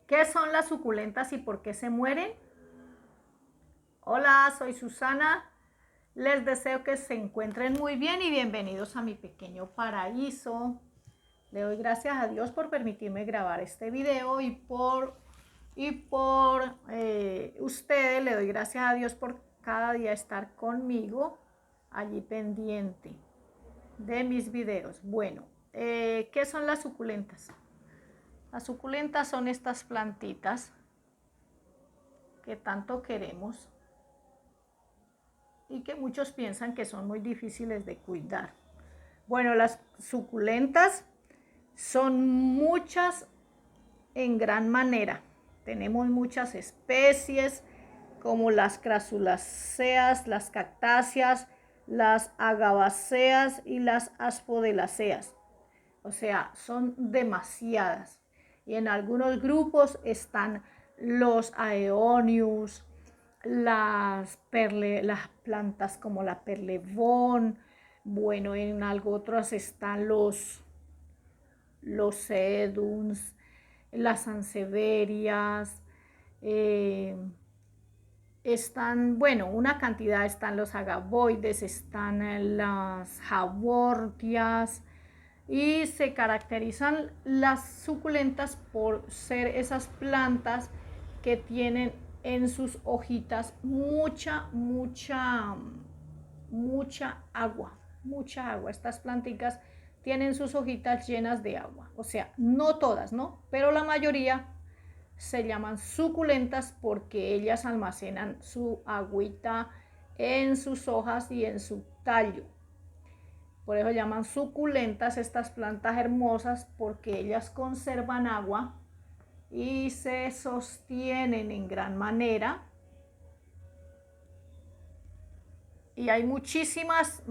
¿Qué son las suculentas y por qué se mueren? Hola, soy Susana. Les deseo que se encuentren muy bien y bienvenidos a mi pequeño paraíso. Le doy gracias a Dios por permitirme grabar este video y por ustedes. Le doy gracias a Dios por cada día estar conmigo allí pendiente de mis videos. Bueno, ¿qué son las suculentas? Las suculentas son estas plantitas que tanto queremos y que muchos piensan que son muy difíciles de cuidar. Bueno, las suculentas son muchas en gran manera. Tenemos muchas especies como las crasulaceas, las cactáceas, las agaváceas y las aspodelaceas. O sea, son demasiadas. Y en algunos grupos están los aeonius, las plantas como la perlebón. Bueno, en algo otros están los sedums, las sanseverias, están, bueno, una cantidad, están los agavoides, están las jabortias, y se caracterizan las suculentas por ser esas plantas que tienen en sus hojitas mucha agua, mucha agua. Estas plantitas tienen sus hojitas llenas de agua, o sea, no todas, ¿no? Pero la mayoría se llaman suculentas porque ellas almacenan su agüita en sus hojas y en su tallo. Por eso llaman suculentas estas plantas hermosas, porque ellas conservan agua y se sostienen en gran manera. Y hay muchísimas,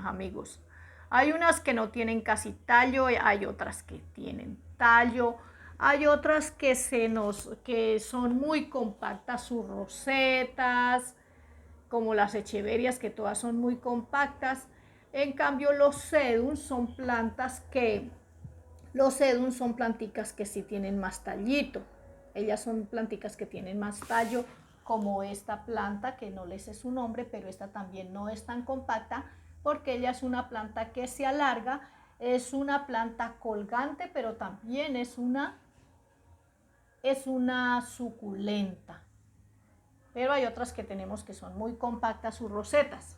amigos. Hay unas que no tienen casi tallo, hay otras que tienen tallo, hay otras que son muy compactas sus rosetas, como las echeverias, que todas son muy compactas. En cambio, los sedums son plantas que sí tienen más tallito. Ellas son planticas que tienen más tallo, como esta planta, que no les sé su nombre, pero esta también no es tan compacta, porque ella es una planta que se alarga, es una planta colgante, pero también es una suculenta. Pero hay otras que tenemos que son muy compactas sus rosetas.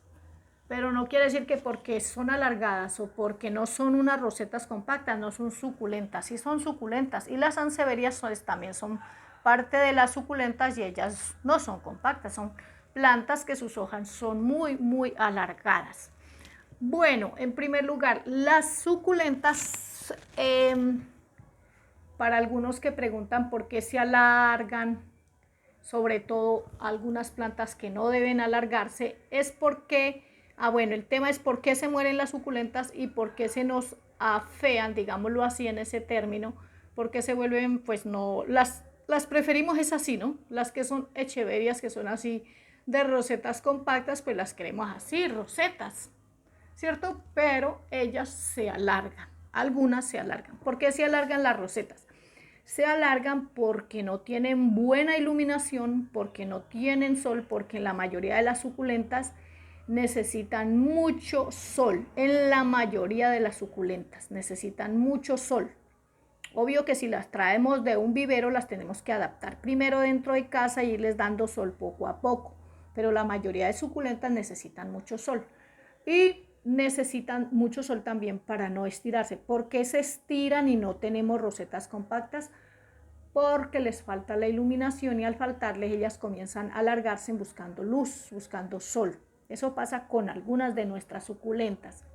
Pero no quiere decir que porque son alargadas o porque no son unas rosetas compactas, no son suculentas. Sí son suculentas. Y las sanseverias también son parte de las suculentas, y ellas no son compactas, son plantas que sus hojas son muy alargadas. Bueno, en primer lugar, las suculentas, para algunos que preguntan por qué se alargan, sobre todo algunas plantas que no deben alargarse, es porque, bueno, el tema es por qué se mueren las suculentas y por qué se nos afean, digámoslo así en ese término, porque se vuelven, pues no, las preferimos es así, ¿no? Las que son echeverias, que son así de rosetas compactas, pues las queremos así, rosetas, ¿cierto? Pero ellas se alargan, algunas se alargan. ¿Por qué se alargan las rosetas? Se alargan porque no tienen buena iluminación, porque no tienen sol, porque la mayoría de las suculentas necesitan mucho sol. En la mayoría de las suculentas necesitan mucho sol. Obvio que si las traemos de un vivero las tenemos que adaptar primero dentro de casa e irles dando sol poco a poco. pero la mayoría de suculentas necesitan mucho sol y necesitan mucho sol también para no estirarse. ¿Por qué se estiran y no tenemos rosetas compactas? Porque les falta la iluminación y al faltarles ellas comienzan a alargarse buscando luz, buscando sol. Eso pasa con algunas de nuestras suculentas.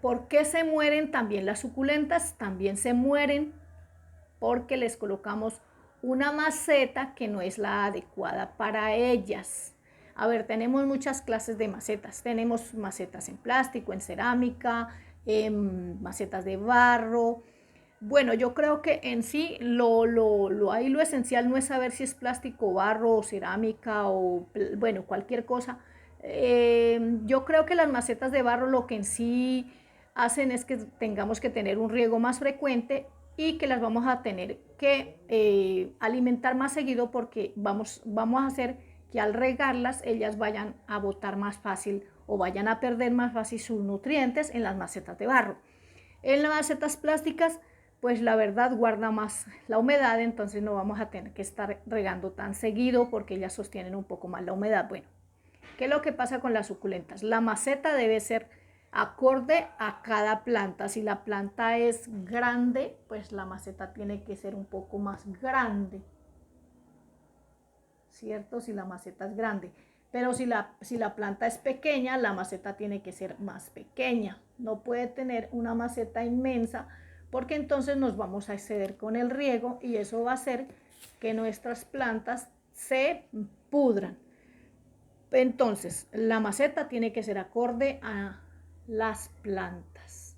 ¿Por qué se mueren también las suculentas? También se mueren porque les colocamos una maceta que no es la adecuada para ellas. A ver, tenemos muchas clases de macetas. Tenemos macetas en plástico, en cerámica, macetas de barro. Bueno, yo creo que en sí ahí lo esencial no es saber si es plástico, barro o cerámica o, bueno, cualquier cosa. Yo creo que las macetas de barro lo que en sí hacen es que tengamos que tener un riego más frecuente y que las vamos a tener que alimentar más seguido porque vamos a hacer que al regarlas ellas vayan a botar más fácil o vayan a perder más fácil sus nutrientes en las macetas de barro. En las macetas plásticas, pues la verdad guarda más la humedad, entonces no vamos a tener que estar regando tan seguido porque ellas sostienen un poco más la humedad. Bueno, ¿qué es lo que pasa con las suculentas? La maceta debe ser acorde a cada planta. Si la planta es grande, pues la maceta tiene que ser un poco más grande, ¿cierto? Si la maceta es grande. Pero si la planta es pequeña, la maceta tiene que ser más pequeña. No puede tener una maceta inmensa porque entonces nos vamos a exceder con el riego y eso va a hacer que nuestras plantas se pudran. Entonces, la maceta tiene que ser acorde a las plantas,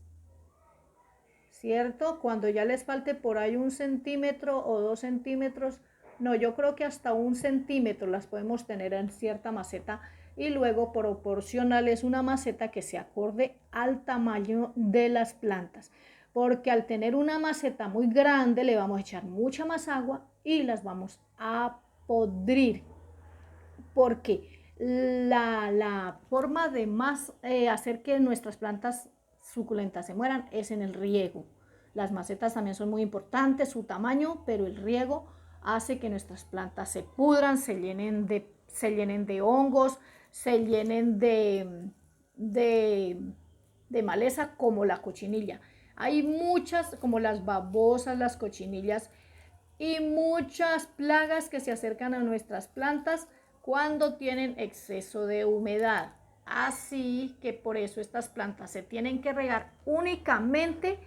¿cierto? Cuando ya les falte por ahí 1 centímetro o 2 centímetros, no, yo creo que hasta 1 centímetro las podemos tener en cierta maceta y luego proporcionarles una maceta que se acorde al tamaño de las plantas. Porque al tener una maceta muy grande le vamos a echar mucha más agua y las vamos a podrir. Porque la forma de más hacer que nuestras plantas suculentas se mueran es en el riego. Las macetas también son muy importantes, su tamaño, pero el riego hace que nuestras plantas se pudran, se llenen de hongos, se llenen de maleza como la cochinilla. Hay muchas, como las babosas, las cochinillas y muchas plagas que se acercan a nuestras plantas cuando tienen exceso de humedad. Así que por eso estas plantas se tienen que regar únicamente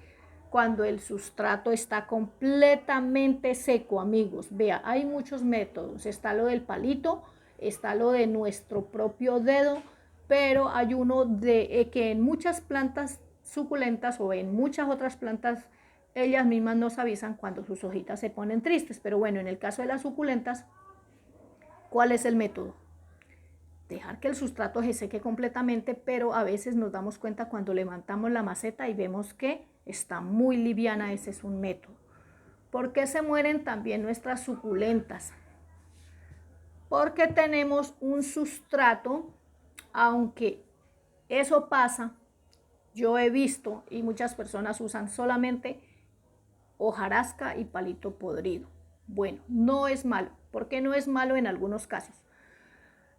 cuando el sustrato está completamente seco, amigos. Vea, hay muchos métodos. Está lo del palito, está lo de nuestro propio dedo, pero hay uno de que en muchas plantas suculentas o en muchas otras plantas ellas mismas nos avisan cuando sus hojitas se ponen tristes. Pero bueno, en el caso de las suculentas, ¿cuál es el método? Dejar que el sustrato se seque completamente, pero a veces nos damos cuenta cuando levantamos la maceta y vemos que está muy liviana. Ese es un método. ¿Por qué se mueren también nuestras suculentas? Porque tenemos un sustrato, aunque eso pasa, yo he visto y muchas personas usan solamente hojarasca y palito podrido. Bueno, no es malo. ¿Por qué no es malo en algunos casos?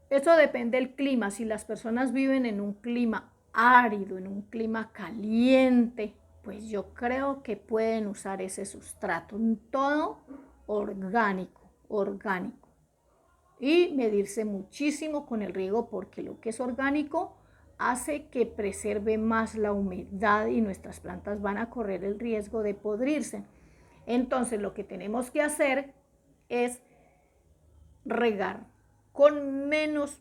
Eso depende del clima. Si las personas viven en un clima árido, en un clima caliente, pues yo creo que pueden usar ese sustrato. Todo orgánico, orgánico. Y medirse muchísimo con el riego porque lo que es orgánico hace que preserve más la humedad y nuestras plantas van a correr el riesgo de podrirse. Entonces lo que tenemos que hacer es regar con menos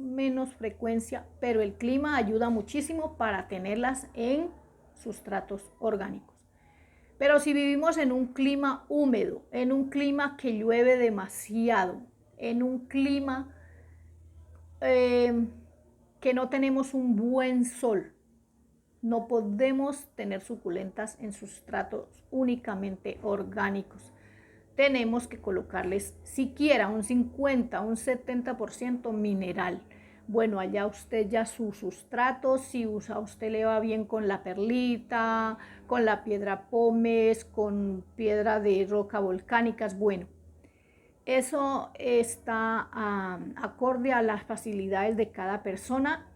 frecuencia, pero el clima ayuda muchísimo para tenerlas en sustratos orgánicos. Pero si vivimos en un clima húmedo, en un clima que llueve demasiado, en un clima que no tenemos un buen sol, no podemos tener suculentas en sustratos únicamente orgánicos. Tenemos que colocarles siquiera un 50, un 70% mineral. Bueno, allá usted ya su sustrato, si a usted le va bien con la perlita, con la piedra pómez, con piedra de roca volcánicas, bueno. eso está acorde a las facilidades de cada persona.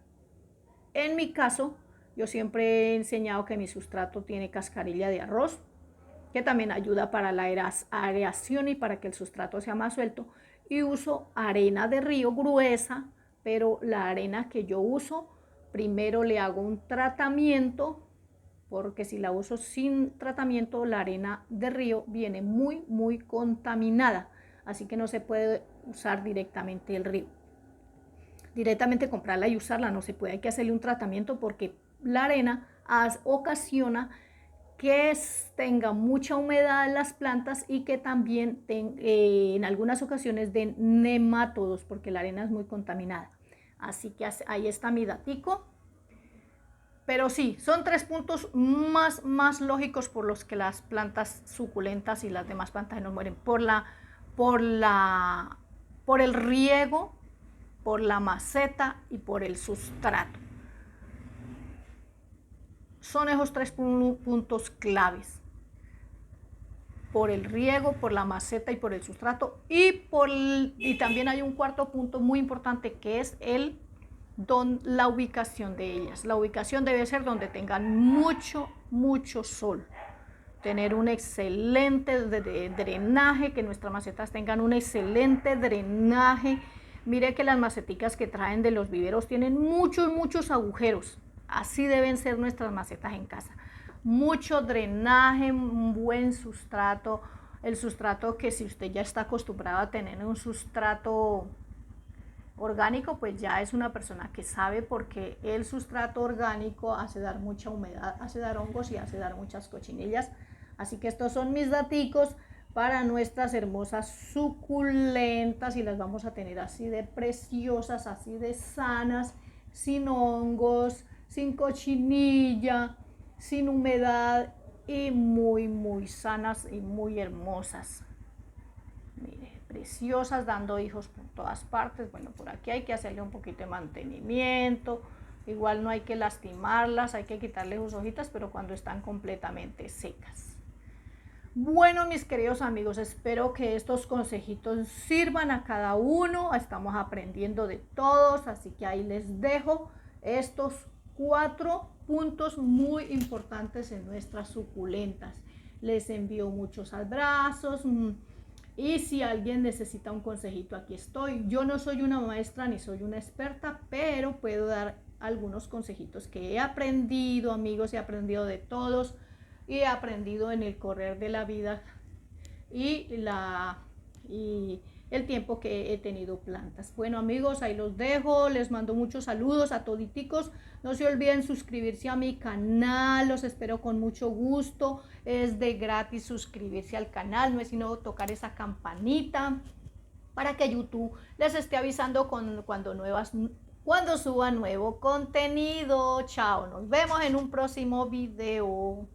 En mi caso, yo siempre he enseñado que mi sustrato tiene cascarilla de arroz, que también ayuda para la aireación y para que el sustrato sea más suelto. Y uso arena de río gruesa, pero la arena que yo uso, primero le hago un tratamiento, porque si la uso sin tratamiento, la arena de río viene muy contaminada, así que no se puede usar directamente el río. Directamente comprarla y usarla no se puede, hay que hacerle un tratamiento porque la arena ocasiona que tenga mucha humedad en las plantas y que también en algunas ocasiones den nemátodos porque la arena es muy contaminada. Así que ahí está mi datico. Pero sí, son 3 puntos más lógicos por los que las plantas suculentas y las demás plantas no mueren. Por el riego, por la maceta y por el sustrato. Son esos 3 puntos claves. Por el riego, por la maceta y por el sustrato. Y también hay un cuarto punto muy importante que es la ubicación de ellas. La ubicación debe ser donde tengan mucho sol. Tener un excelente drenaje, que nuestras macetas tengan un excelente drenaje. Mire que las maceticas que traen de los viveros tienen muchos agujeros. Así deben ser nuestras macetas en casa. Mucho drenaje, un buen sustrato. El sustrato que si usted ya está acostumbrado a tener un sustrato orgánico, pues ya es una persona que sabe, porque el sustrato orgánico hace dar mucha humedad, hace dar hongos y hace dar muchas cochinillas. Así que estos son mis daticos para nuestras hermosas suculentas y las vamos a tener así de preciosas, así de sanas, sin hongos, sin cochinilla, sin humedad y muy sanas y muy hermosas. Mire, preciosas, dando hijos por todas partes. Bueno, por aquí hay que hacerle un poquito de mantenimiento. Igual no hay que lastimarlas, hay que quitarle sus hojitas, pero cuando están completamente secas. Bueno, mis queridos amigos, espero que estos consejitos sirvan a cada uno. Estamos aprendiendo de todos, así que ahí les dejo estos 4 puntos muy importantes en nuestras suculentas. Les envío muchos abrazos. Y si alguien necesita un consejito, aquí estoy. Yo no soy una maestra ni soy una experta, pero puedo dar algunos consejitos que he aprendido, amigos, he aprendido de todos y he aprendido en el correr de la vida y el tiempo que he tenido plantas. Bueno, amigos, ahí los dejo. Les mando muchos saludos a toditicos. No se olviden suscribirse a mi canal. Los espero con mucho gusto. Es de gratis suscribirse al canal. No es sino tocar esa campanita para que YouTube les esté avisando cuando suba nuevo contenido. Chao, nos vemos en un próximo video.